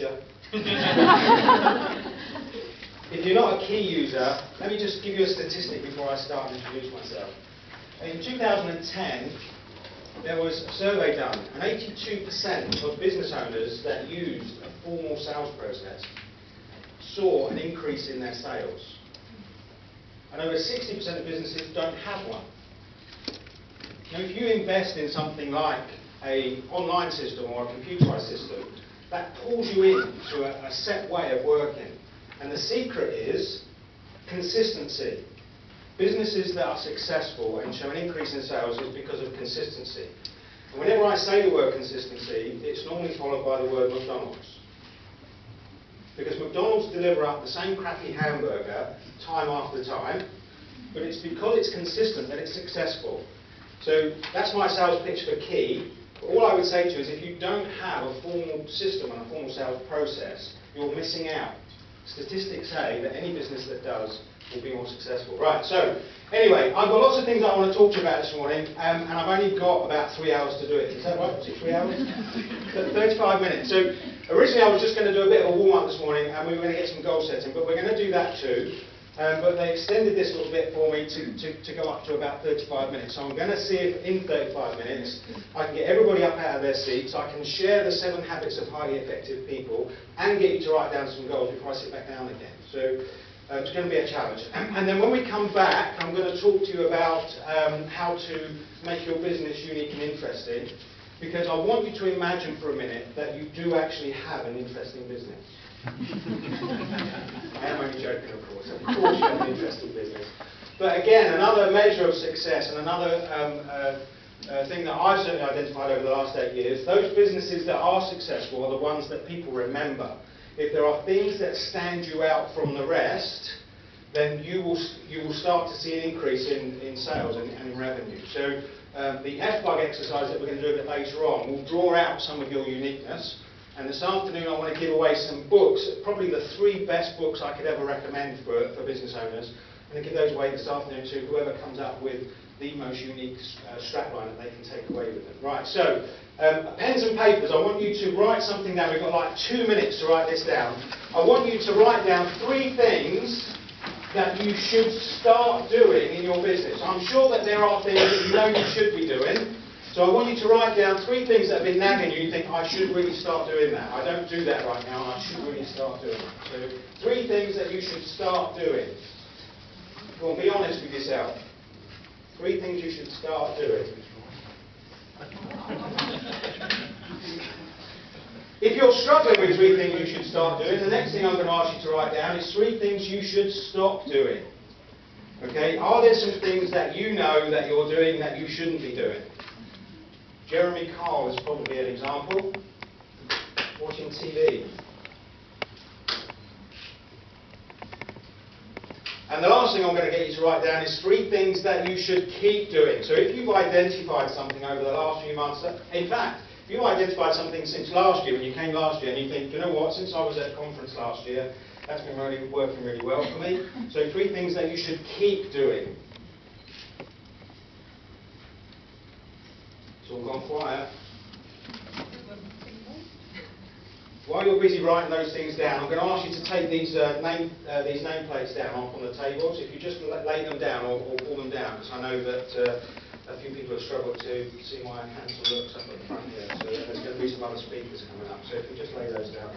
picture. If you're not a Quay user, let me just give you a statistic before I start and introduce myself. In 2010, there was a survey done, and 82% of business owners that used a formal sales process saw an increase in their sales. And over 60% of businesses don't have one. Now, if you invest in something like an online system or a computerized system, that pulls you into a set way of working. And the secret is consistency. Businesses that are successful and show an increase in sales is because of consistency. And whenever I say the word consistency, it's normally followed by the word McDonald's. Because McDonald's deliver up the same crappy hamburger time after time, but it's because it's consistent that it's successful. So that's my sales pitch for Quay. All I would say to you is if you don't have a formal system and a formal sales process, you're missing out. Statistics say that any business that does will be more successful. Right, so anyway, I've got lots of things I want to talk to you about this morning, and I've only got about 3 hours to do it. Is that right? Was it 3 hours? 35 minutes. So originally I was just going to do a bit of a warm-up this morning, and we were going to get some goal setting, but we're going to do that too. But they extended this little bit for me to go up to about 35 minutes. So I'm going to see if in 35 minutes I can get everybody up out of their seats, I can share the 7 habits of highly effective people, and get you to write down some goals before I sit back down again. So it's going to be a challenge. And then when we come back, I'm going to talk to you about how to make your business unique and interesting, because I want you to imagine for a minute that you do actually have an interesting business. I am only joking, of course. Of course you have an interesting business. But again, another measure of success and another thing that I've certainly identified over the last 8 years, those businesses that are successful are the ones that people remember. If there are things that stand you out from the rest, then you will start to see an increase in sales and in revenue. So the F-bug exercise that we're going to do a bit later on will draw out some of your uniqueness. And this afternoon I want to give away some books, probably the 3 best books I could ever recommend for business owners. I'm going to give those away this afternoon to whoever comes up with the most unique strapline that they can take away with them. Right, so pens and papers, I want you to write something down. We've got like 2 minutes to write this down. I want you to write down 3 things that you should start doing in your business. I'm sure that there are things that you know you should be doing. So I want you to write down 3 things that have been nagging you. You think, I should really start doing that. I don't do that right now, and I should really start doing it. So 3 things that you should start doing. Go on, be honest with yourself. 3 things you should start doing. If you're struggling with 3 things you should start doing, the next thing I'm going to ask you to write down is 3 things you should stop doing. Okay? Are there some things that you know that you're doing that you shouldn't be doing? Jeremy Carl is probably an example. Watching TV. And the last thing I'm going to get you to write down is 3 things that you should keep doing. So if you've identified something over the last few months, in fact, if you've identified something since last year, when you came last year, and you think, you know what, since I was at a conference last year, that's been really working really well for me. So 3 things that you should keep doing. It's all gone quiet. While you're busy writing those things down, I'm going to ask you to take these nameplates down off on the tables. If you just lay them down or pull them down, because I know that a few people have struggled to see my handsome looks up at the front here. So there's going to be some other speakers coming up. So if you just lay those down.